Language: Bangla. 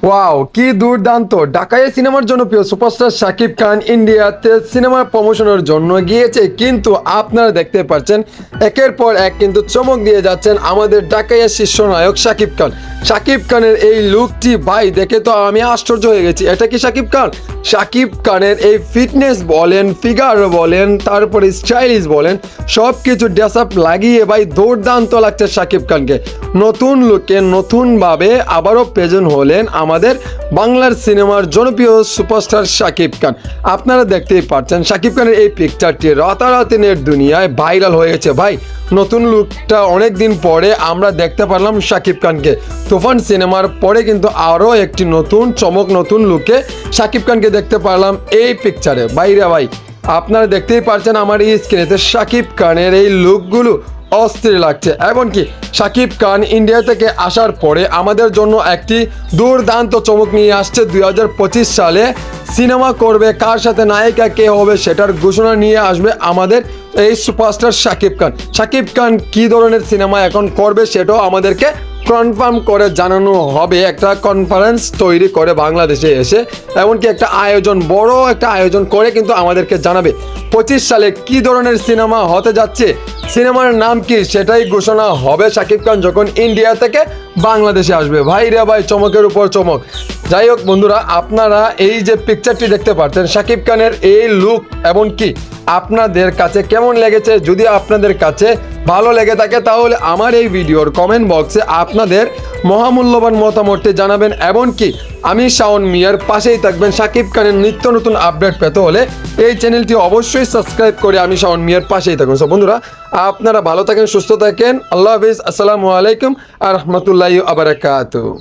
ওয়াও, কি দুর্দান্ত! ঢাকায় সিনেমার জনপ্রিয় সুপারস্টার শাকিব খান ইন্ডিয়াতে সিনেমার প্রমোশনের জন্য গিয়েছে, কিন্তু আপনারা দেখতে পাচ্ছেন একের পর এক কিন্তু চমক দিয়ে যাচ্ছেন আমাদের ঢাকাইয়ের শীর্ষ নায়ক শাকিব খান। শাকিব খানের এই লুকটি ভাই দেখে তো আমি আশ্চর্য হয়ে গেছি। এটা কি শাকিব খান? শাকিব খানের এই ফিটনেস বলেন, ফিগার বলেন, তারপরে স্টাইলিশ বলেন, সব কিছু ড্রেস আপ লাগিয়ে ভাই দুর্দান্ত লাগছে শাকিব খানকে। নতুন লুকে নতুনভাবে আবারও প্রেজেন্ট হলেন আমাদের বাংলার সিনেমার জনপ্রিয় সুপারস্টার শাকিব খান। আপনারা দেখতেই পাচ্ছেন শাকিব খানের এই পিকচারটি রাতারাতি নেট দুনিয়ায় ভাইরাল হয়ে গেছে। ভাই নতুন লুকটা অনেক দিন পরে আমরা দেখতে পারলাম শাকিব খানকে। তুফান সিনেমার পরে কিন্তু আরও একটি নতুন চমক, নতুন লুকে শাকিব খানকে দেখতে পারলাম এই পিকচারে। বাইরে ভাই আপনারা দেখতেই পাচ্ছেন আমার এই স্ক্রিনেতে শাকিব খানের এই লুকগুলো অস্থির লাগছে। এমনকি শাকিব খান ইন্ডিয়া থেকে আসার পরে আমাদের জন্য একটি দুর্দান্ত চমক নিয়ে আসছে। 2025 সালে সিনেমা করবে, কার সাথে নায়িকা কে হবে সেটার ঘোষণা নিয়ে আসবে আমাদের এই সুপারস্টার শাকিব খান। শাকিব খান কী ধরনের সিনেমা এখন করবে সেটাও আমাদেরকে কনফার্ম করে জানানো হবে। একটা কনফারেন্স তৈরি করে বাংলাদেশে এসে এমনকি একটা আয়োজন, বড় একটা আয়োজন করে কিন্তু আমাদেরকে জানাবে 25 সালে কী ধরনের সিনেমা হতে যাচ্ছে, সিনেমার নাম কি সেটাই ঘোষণা হবে শাকিব খান যখন ইন্ডিয়া থেকে বাংলাদেশে আসবে। ভাই রে ভাই, চমকের উপর চমক। যাই হোক বন্ধুরা, আপনারা এই যে পিকচারটি দেখতে পাচ্ছেন শাকিব খানের এই লুক এমনকি আপনাদের কাছে কেমন লেগেছে? যদি আপনাদের কাছে ভালো লেগে থাকে তাহলে আমার এই ভিডিওর কমেন্ট বক্সে আপনাদের মহামূল্যবান মতামতটি জানাবেন। এমনকি আমি শাওন মিয়ার পাশেই থাকবেন। শাকিব খানের নিত্য নতুন আপডেট পেতে হলে এই চ্যানেলটি অবশ্যই সাবস্ক্রাইব করে আমি শাওন মিয়ার পাশেই থাকুন। সো বন্ধুরা, আপনারা ভালো থাকেন, সুস্থ থাকেন। আল্লাহ হাফিজ, আসসালামু আলাইকুম আর রহমতুল্লাহি ওয়া বারাকাতুহু।